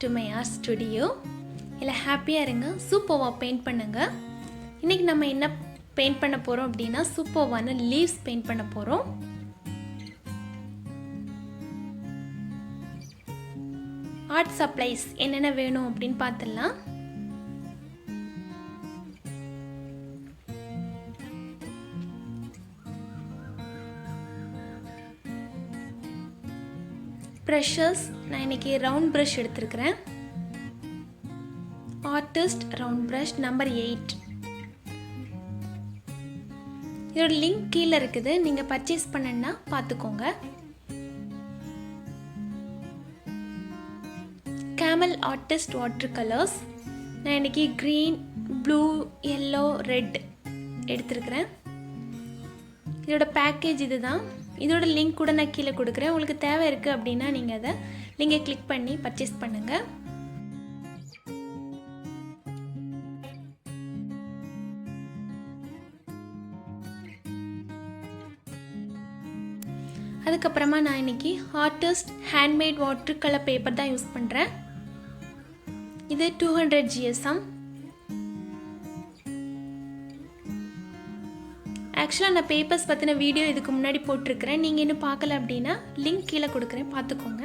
to my art studio. எல்லா ஹாப்பியா இருங்க. சூப்பர்வா பெயிண்ட் பண்ணுங்க. இன்னைக்கு நம்ம என்ன பெயிண்ட் பண்ண போறோம் அப்படினா சூப்பர்வான லீவ்ஸ் பெயிண்ட் பண்ண போறோம். ஆர்ட் சப்ளைஸ் என்னென்ன வேணும் அப்படினு பார்த்தலாம். brushes நான் இன்னைக்கு ரவுண்ட் brush எடுத்துக்கிறேன். Artist round brush number 8. இதோட லிங்க் கீழ இருக்குது. நீங்க பர்ச்சேஸ் பண்ணனும்னா பாத்துக்கோங்க. Camel Watercolors நான் இன்னைக்கு green, blue, yellow, red எடுத்துக்கிறேன். இதோட பேக்கேஜ் இதுதான். இதோட லிங்க் கூட நான் கீழ கொடுக்கிறேன். உங்களுக்கு தேவை இருக்கு அப்படினா நீங்க அத லிங்கை கிளிக் பண்ணி பர்ச்சேஸ் பண்ணுங்க. அதுக்கு அப்புறமா நான் இன்னைக்கு artist handmade water colour paper தான் யூஸ் பண்றேன். இது 200 GSM. ஆக்சுவலாக நான் பேப்பர்ஸ் பற்றின வீடியோ இதுக்கு முன்னாடி போட்டிருக்கிறேன். நீங்கள் இன்னும் பார்க்கல அப்படின்னா லிங்க் கீழே கொடுக்குறேன், பார்த்துக்கோங்க.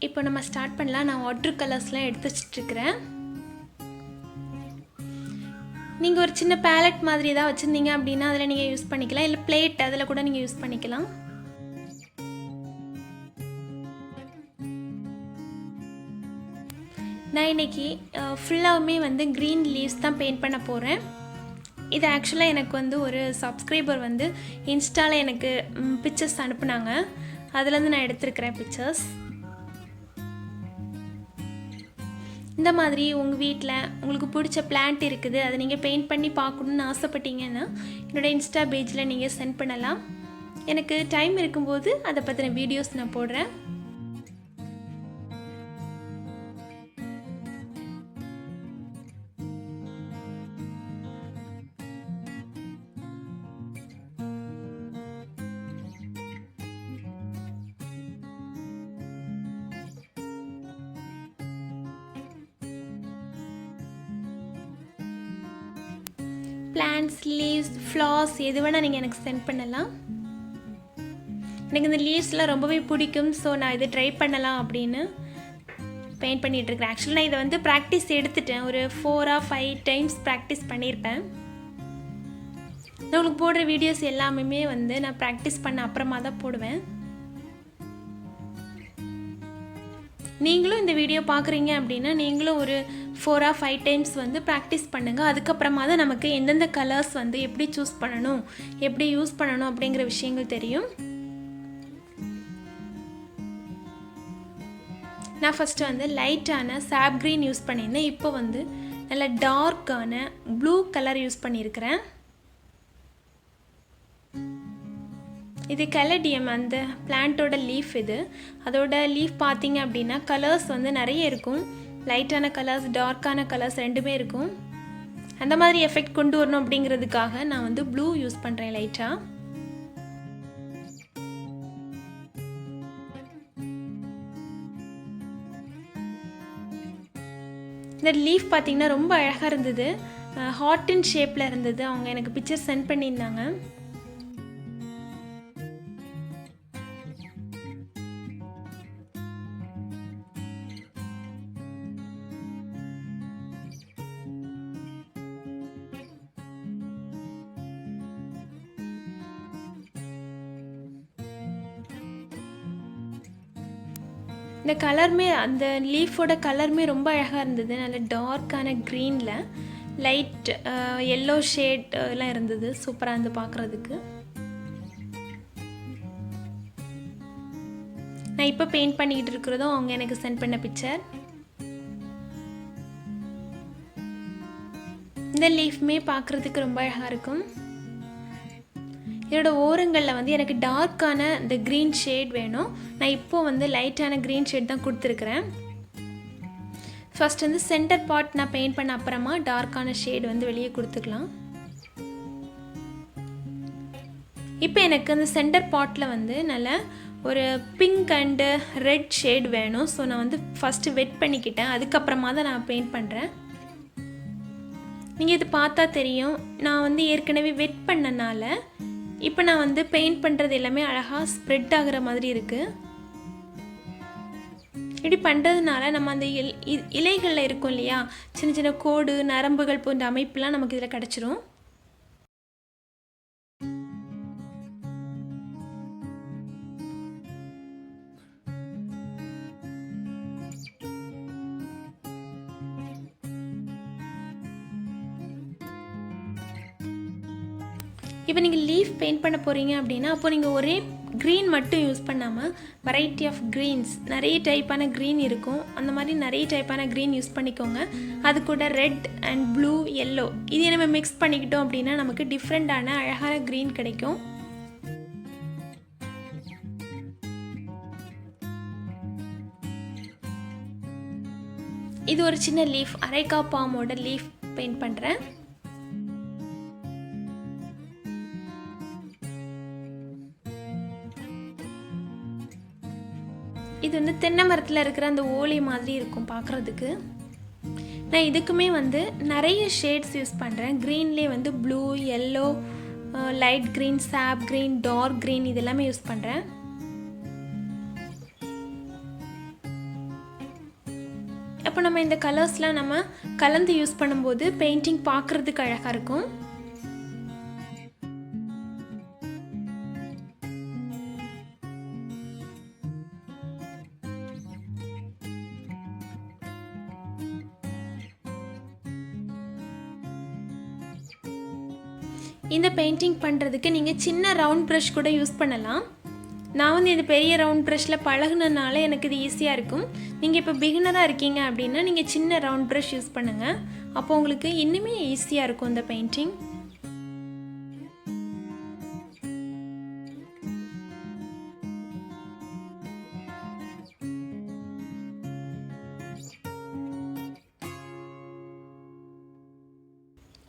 இப்போ நம்ம ஸ்டார்ட் பண்ணலாம். நான் வாட்டர் கலர்ஸ்லாம் எடுத்து வச்சுட்ருக்கிறேன். நீங்கள் ஒரு சின்ன பேலட் மாதிரி ஏதாவது வச்சுருந்தீங்க அப்படின்னா அதில் நீங்கள் யூஸ் பண்ணிக்கலாம். இல்லை பிளேட் அதில் கூட நீங்கள் யூஸ் பண்ணிக்கலாம். நான் இன்னைக்கு ஃபுல்லாகவுமே வந்து க்ரீன் லீவ்ஸ் தான் பெயிண்ட் பண்ண போகிறேன். இது ஆக்சுவலாக எனக்கு வந்து ஒரு சப்ஸ்கிரைபர் வந்து இன்ஸ்டாவில் எனக்கு பிக்சர்ஸ் அனுப்புனாங்க. அதுலேருந்து நான் எடுத்துருக்கிறேன் பிக்சர்ஸ். இந்த மாதிரி உங்கள் வீட்டில் உங்களுக்கு பிடிச்ச பிளான்ட் இருக்குது, அதை நீங்கள் பெயிண்ட் பண்ணி பார்க்கணுன்னு ஆசைப்பட்டீங்கன்னா என்னோடய இன்ஸ்டா பேஜில் நீங்கள் சென்ட் பண்ணலாம். எனக்கு டைம் இருக்கும்போது அதை பற்றின வீடியோஸ் நான் போடுறேன். பிளான்ட்ஸ், லீவ்ஸ், ஃப்ளவர்ஸ் எது வேணால் நீங்கள் எனக்கு சென்ட் பண்ணலாம். எனக்கு இந்த லீவ்ஸ்லாம் ரொம்பவே பிடிக்கும். ஸோ நான் இதை ட்ரை பண்ணலாம் அப்படின்னு பெயிண்ட் பண்ணிகிட்ருக்கிறேன். ஆக்சுவலாக நான் இதை வந்து ப்ராக்டிஸ் எடுத்துட்டேன். ஒரு 4 or 5 டைம்ஸ் ப்ராக்டிஸ் பண்ணியிருப்பேன். நான் உங்களுக்கு போடுற வீடியோஸ் எல்லாமே வந்து நான் ப்ராக்டிஸ் பண்ண அப்புறமா தான் போடுவேன். நீங்களும் இந்த வீடியோ பார்க்குறீங்க அப்படின்னா நீங்களும் ஒரு 4 or 5 டைம்ஸ் வந்து ப்ராக்டிஸ் பண்ணுங்கள். அதுக்கப்புறமா தான் நமக்கு எந்தெந்த கலர்ஸ் வந்து எப்படி சூஸ் பண்ணணும், எப்படி யூஸ் பண்ணணும் அப்படிங்கிற விஷயங்கள் தெரியும். நான் ஃபஸ்ட்டு வந்து லைட்டான சாப் க்ரீன் யூஸ் பண்ணியிருந்தேன். இப்போ வந்து நல்ல டார்க்கான ப்ளூ கலர் யூஸ் பண்ணியிருக்கிறேன். இது கலடியம், அந்த பிளான்ட்டோட லீஃப். இது அதோட லீஃப் பார்த்தீங்க அப்படின்னா கலர்ஸ் வந்து நிறைய இருக்கும். லைட்டான கலர்ஸ், டார்க்கான கலர்ஸ் ரெண்டுமே இருக்கும். அந்த மாதிரி எஃபெக்ட் கொண்டு வரணும் அப்படிங்கிறதுக்காக நான் வந்து ப்ளூ யூஸ் பண்ணுறேன் லைட்டாக. இந்த லீஃப் பார்த்தீங்கன்னா ரொம்ப அழகாக இருந்தது. ஹார்ட் இன் ஷேப்பில் இருந்தது. அவங்க எனக்கு பிக்சர் சென்ட் பண்ணியிருந்தாங்க. இந்த கலருமே, அந்த லீஃபோட கலருமே ரொம்ப அழகாக இருந்தது. நல்ல டார்க்கான க்ரீனில் லைட் எல்லோ ஷேட் எல்லாம் இருந்தது. சூப்பராக இருந்து பார்க்குறதுக்கு. நான் இப்போ பெயிண்ட் பண்ணிக்கிட்டு இருக்கிறதும் அவங்க எனக்கு சென்ட் பண்ண பிக்சர். இந்த லீஃப்மே பார்க்குறதுக்கு ரொம்ப அழகாக இருக்கும். இதோட ஓரங்களில் வந்து எனக்கு டார்க்கான இந்த க்ரீன் ஷேட் வேணும். நான் இப்போது வந்து லைட்டான க்ரீன் ஷேட் தான் கொடுத்துருக்குறேன். ஃபர்ஸ்ட் வந்து சென்டர் பார்ட் நான் பெயிண்ட் பண்ண அப்புறமா டார்க்கான ஷேட் வந்து வெளியே கொடுத்துக்கலாம். இப்போ எனக்கு அந்த சென்டர் பாட்டில் வந்து நல்ல ஒரு பிங்க் அண்டு ரெட் ஷேட் வேணும். ஸோ நான் வந்து ஃபஸ்ட்டு வெட் பண்ணிக்கிட்டேன், அதுக்கப்புறமா தான் நான் பெயிண்ட் பண்ணுறேன். நீங்கள் இது பார்த்தா தெரியும், நான் வந்து ஏற்கனவே வெட் பண்ணனால இப்போ நான் வந்து பெயிண்ட் பண்ணுறது எல்லாமே அழகாக ஸ்ப்ரெட் ஆகிற மாதிரி இருக்குது. இப்படி பண்ணுறதுனால நம்ம அந்த இலைகளில் இருக்கும் இல்லையா, சின்ன சின்ன கோடு நரம்புகள் போன்ற அமைப்புலாம் நமக்கு இதில் கிடச்சிரும். இப்போ நீங்கள் லீஃப் பெயிண்ட் பண்ண போகிறீங்க அப்படின்னா அப்போ நீங்கள் ஒரே க்ரீன் மட்டும் யூஸ் பண்ணாமல் வெரைட்டி ஆஃப் க்ரீன்ஸ், நிறைய டைப்பான க்ரீன் இருக்கும், அந்த மாதிரி நிறைய டைப்பான க்ரீன் யூஸ் பண்ணிக்கோங்க. அது கூட ரெட் அண்ட் ப்ளூ, எல்லோ இதை நம்ம மிக்ஸ் பண்ணிக்கிட்டோம் அப்படின்னா நமக்கு டிஃப்ரெண்ட்டான அழகான க்ரீன் கிடைக்கும். இது ஒரு சின்ன லீஃப், அரைக்கா பாமோட லீஃப் பெயிண்ட் பண்ணுறேன். இது வந்து தென்னை மரத்தில் இருக்கிற அந்த ஓலை மாதிரி இருக்கும் பார்க்குறதுக்கு. நான் இதுக்குமே வந்து நிறைய ஷேட்ஸ் யூஸ் பண்ணுறேன். க்ரீன்லேயே வந்து ப்ளூ, எல்லோ, லைட் க்ரீன், சாப் க்ரீன், டார்க் க்ரீன் இது எல்லாமே யூஸ் பண்ணுறேன். அப்போ நம்ம இந்த கலர்ஸ்லாம் நம்ம கலந்து யூஸ் பண்ணும்போது பெயிண்டிங் பார்க்குறதுக்கு அழகாக இருக்கும். இந்த பெயிண்டிங் பண்ணுறதுக்கு நீங்கள் சின்ன ரவுண்ட் ப்ரஷ் கூட யூஸ் பண்ணலாம். நான் வந்து இது பெரிய ரவுண்ட் ப்ரஷில் பழகுனதுனால எனக்கு இது ஈஸியாக இருக்கும். நீங்கள் இப்போ பிகினராக இருக்கீங்க அப்படின்னா நீங்கள் சின்ன ரவுண்ட் ப்ரஷ் யூஸ் பண்ணுங்கள், அப்போ உங்களுக்கு இன்னுமே ஈஸியாக இருக்கும் இந்த பெயிண்டிங்.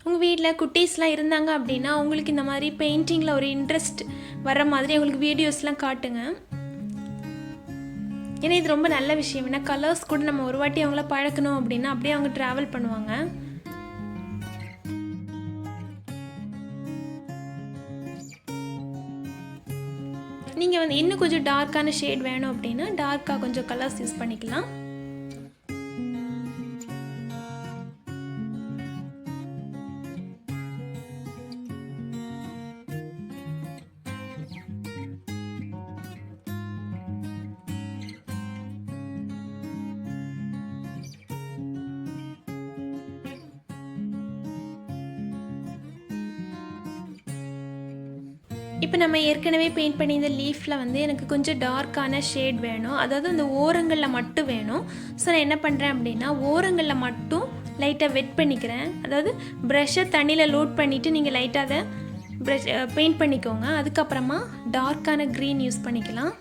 உங்கள் வீட்டில் குட்டீஸ்லாம் இருந்தாங்க அப்படின்னா அவங்களுக்கு இந்த மாதிரி பெயிண்டிங்கில் ஒரு இன்ட்ரெஸ்ட் வர மாதிரி அவங்களுக்கு வீடியோஸ்லாம் காட்டுங்க. ஏன்னா இது ரொம்ப நல்ல விஷயம். ஏன்னா கலர்ஸ் கூட நம்ம ஒரு வாட்டி அவங்கள பழக்கணும் அப்படின்னா அப்படியே அவங்க ட்ராவல் பண்ணுவாங்க. நீங்கள் வந்து இன்னும் கொஞ்சம் டார்க்கான ஷேட் வேணும் அப்படின்னா டார்க்காக கொஞ்சம் கலர்ஸ் யூஸ் பண்ணிக்கலாம். இப்போ நம்ம ஏற்கனவே பெயிண்ட் பண்ணி இந்த லீஃபில் வந்து எனக்கு கொஞ்சம் டார்க்கான ஷேட் வேணும், அதாவது அந்த ஓரங்களில் மட்டும் வேணும். ஸோ நான் என்ன பண்ணுறேன் அப்படின்னா ஓரங்களில் மட்டும் லைட்டாக வெட் பண்ணிக்கிறேன். அதாவது ப்ரஷ்ஷை தண்ணியில் லோட் பண்ணிவிட்டு நீங்கள் லைட்டாக அதை பெயிண்ட் பண்ணிக்கோங்க. அதுக்கப்புறமா டார்க்கான க்ரீன் யூஸ் பண்ணிக்கலாம்.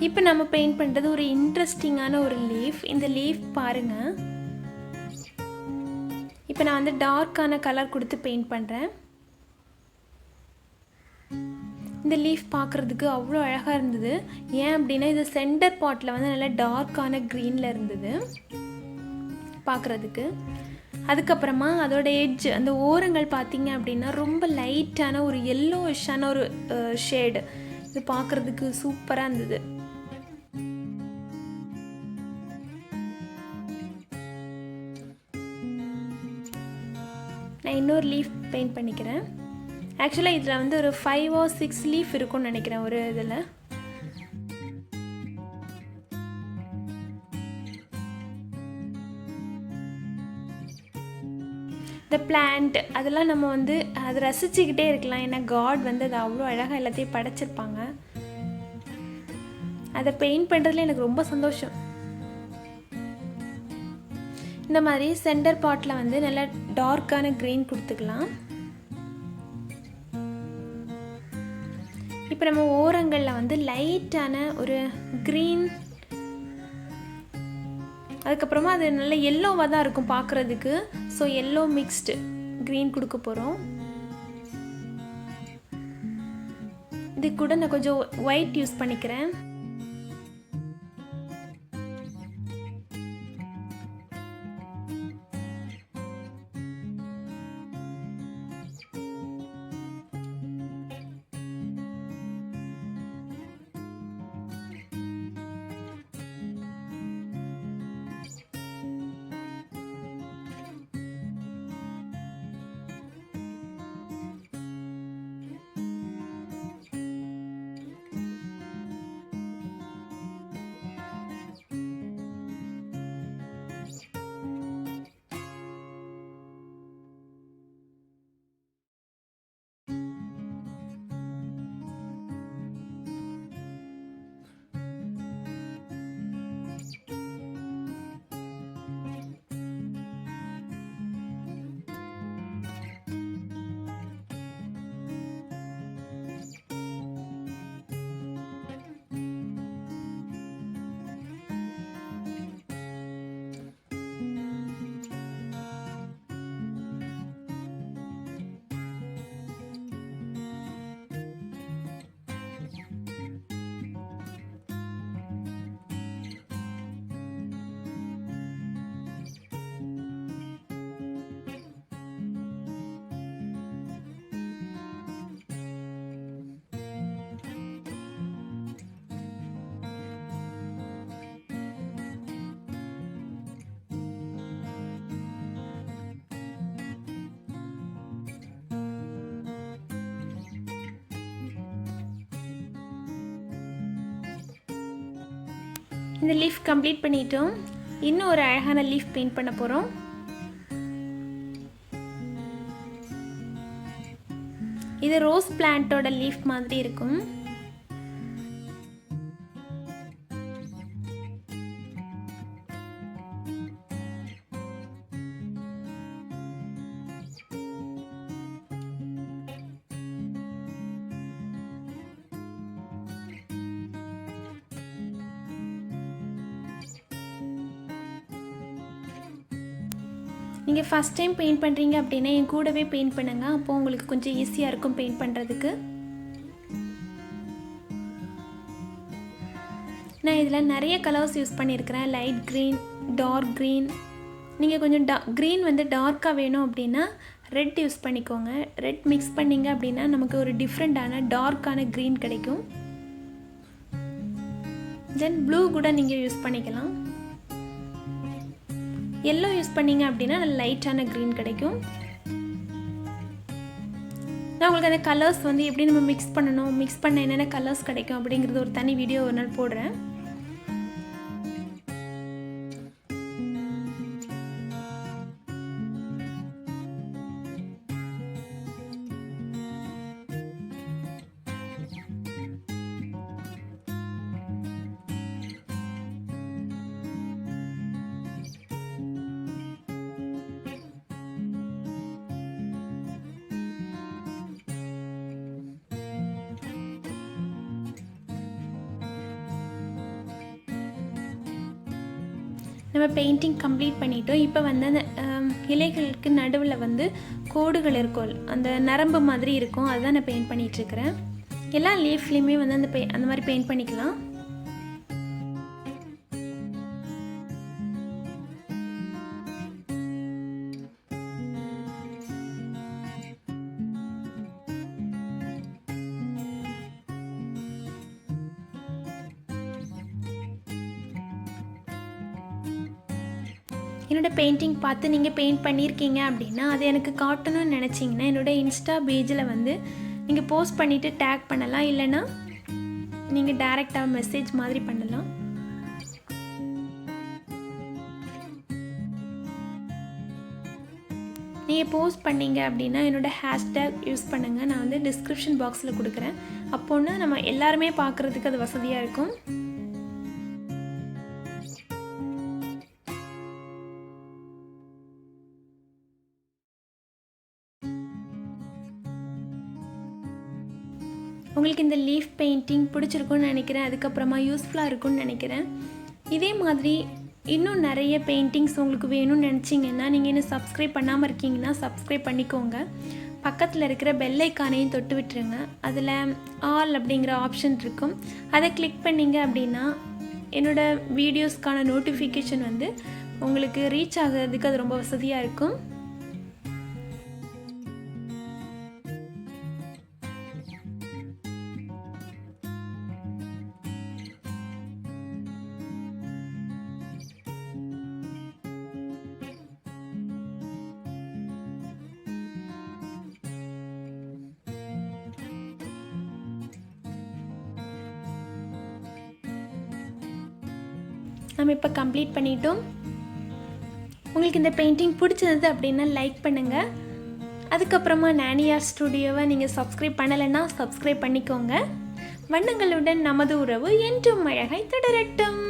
இப்போ நம்ம பெயிண்ட் பண்ணுறது ஒரு இன்ட்ரெஸ்டிங்கான ஒரு லீஃப். இந்த லீஃப் பாருங்கள். இப்போ நான் வந்து டார்க்கான கலர் கொடுத்து பெயிண்ட் பண்ணுறேன். இந்த லீஃப் பார்க்குறதுக்கு அவ்வளோ அழகாக இருந்தது. ஏன் அப்படின்னா இது சென்டர் பாட்டில் வந்து நல்லா டார்க்கான க்ரீனில் இருந்தது பார்க்குறதுக்கு. அதுக்கப்புறமா அதோட எட்ஜ் அந்த ஓரங்கள் பார்த்தீங்க அப்படின்னா ரொம்ப லைட்டான ஒரு எல்லோஷான ஒரு ஷேடு. இது பார்க்குறதுக்கு சூப்பராக இருந்தது. நான் இன்னொரு லீஃப் பெயிண்ட் பண்ணிக்கிறேன். ஆக்சுவலாக இதில் வந்து ஒரு 5 or 6 லீஃப் இருக்கும்னு நினைக்கிறேன் ஒரு இதில். இந்த பிளான்ட் அதெல்லாம் நம்ம வந்து அதை ரசிச்சுக்கிட்டே இருக்கலாம். ஏன்னா காட் வந்து அது அவ்வளோ அழகாக எல்லாத்தையும் படைச்சிருப்பாங்க. அதை பெயிண்ட் பண்ணுறதுல எனக்கு ரொம்ப சந்தோஷம். இந்த மாதிரி சென்டர் பாட்டில் வந்து நல்லா டார்க்கான க்ரீன் கொடுத்துக்கலாம். இப்போ நம்ம ஓரங்களில் வந்து லைட்டான ஒரு க்ரீன், அதுக்கப்புறமா அது நல்ல எல்லோவாக தான் இருக்கும் பார்க்குறதுக்கு. ஸோ எல்லோ மிக்ஸ்டு க்ரீன் கொடுக்க போகிறோம். இது கூட நான் கொஞ்சம் ஒயிட் யூஸ் பண்ணிக்கிறேன். இந்த லீஃப் கம்ப்ளீட் பண்ணிட்டோம். இன்னும் ஒரு அழகான லீஃப் பெயிண்ட் பண்ண போகிறோம். இது ரோஸ் பிளான்ட்டோட லீஃப் மாதிரி இருக்கும். நீங்கள் ஃபஸ்ட் டைம் பெயிண்ட் பண்ணுறீங்க அப்படின்னா என் கூடவே பெயிண்ட் பண்ணுங்க. அப்போது உங்களுக்கு கொஞ்சம் ஈஸியாக இருக்கும் பெயிண்ட் பண்ணுறதுக்கு. நான் இதில் நிறைய கலர்ஸ் யூஸ் பண்ணியிருக்கிறேன். Light green, dark green. நீங்கள் கொஞ்சம் க்ரீன் வந்து டார்க்காக வேணும் அப்படின்னா ரெட் யூஸ் பண்ணிக்கோங்க. ரெட் மிக்ஸ் பண்ணிங்க அப்படின்னா நமக்கு ஒரு டிஃப்ரெண்ட்டான டார்க்கான க்ரீன் கிடைக்கும். தென் ப்ளூ கூட நீங்கள் யூஸ் பண்ணிக்கலாம். எல்லோ யூஸ் பண்ணிங்க அப்படின்னா நல்ல லைட்டான க்ரீன் கிடைக்கும். நான் உங்களுக்கு அந்த கலர்ஸ் வந்து எப்படி நம்ம மிக்ஸ் பண்ணணும், மிக்ஸ் பண்ண என்னென்ன கலர்ஸ் கிடைக்கும் அப்படிங்கிறது ஒரு தனி வீடியோ ஒரு நாள் போடுறேன். நம்ம பெயிண்டிங் கம்ப்ளீட் பண்ணிட்டோம். இப்போ வந்து அந்த இலைகளுக்கு நடுவில் வந்து கோடுகள் இருக்கும், அந்த நரம்பு மாதிரி இருக்கும். அதுதான் நான் பெயிண்ட் பண்ணிகிட்ருக்கிறேன். எல்லா லீஃப்லேயுமே வந்து அந்த மாதிரி பெயிண்ட் பண்ணிக்கலாம். என்னோடய பெயிண்டிங் பார்த்து நீங்கள் பெயிண்ட் பண்ணியிருக்கீங்க அப்படின்னா அது எனக்கு காட்டணும்னு நினச்சிங்கன்னா என்னோடய இன்ஸ்டா பேஜில் வந்து நீங்கள் போஸ்ட் பண்ணிவிட்டு டேக் பண்ணலாம். இல்லைன்னா நீங்கள் டைரெக்டாக மெசேஜ் மாதிரி பண்ணலாம். நீங்கள் போஸ்ட் பண்ணீங்க அப்படின்னா என்னோடய ஹேஷ்டேக் யூஸ் பண்ணுங்கள். நான் வந்து டிஸ்கிரிப்ஷன் பாக்ஸில் கொடுக்குறேன். அப்போன்னா நம்ம எல்லாருமே பார்க்குறதுக்கு அது வசதியாக இருக்கும். உங்களுக்கு இந்த லீஃப் பெயிண்டிங் பிடிச்சிருக்குன்னு நினைக்கிறேன். அதுக்கப்புறமா யூஸ்ஃபுல்லாக இருக்கும்னு நினைக்கிறேன். இதே மாதிரி இன்னும் நிறைய பெயிண்டிங்ஸ் உங்களுக்கு வேணும்னு நினச்சிங்கன்னா நீங்கள் இன்னும் சப்ஸ்கிரைப் பண்ணாமல் இருக்கீங்கன்னா சப்ஸ்கிரைப் பண்ணிக்கோங்க. பக்கத்தில் இருக்கிற பெல் ஐக்கானையும் தொட்டு விட்டுருங்க. அதில் ஆல் அப்படிங்கிற ஆப்ஷன் இருக்கும். அதை கிளிக் பண்ணிங்க அப்படின்னா என்னோடய வீடியோஸ்க்கான நோட்டிஃபிகேஷன் வந்து உங்களுக்கு ரீச் ஆகிறதுக்கு அது ரொம்ப வசதியாக இருக்கும். நம்ம இப்போ கம்ப்ளீட் பண்ணிட்டோம். உங்களுக்கு இந்த பெயிண்டிங் பிடிச்சது அப்படின்னா லைக் பண்ணுங்கள். அதுக்கப்புறமா நானியா ஸ்டுடியோவை நீங்கள் சப்ஸ்கிரைப் பண்ணலைன்னா சப்ஸ்கிரைப் பண்ணிக்கோங்க. வண்ணங்களுடன் நமது உறவு என்றும் அழகாய் தொடரட்டும்.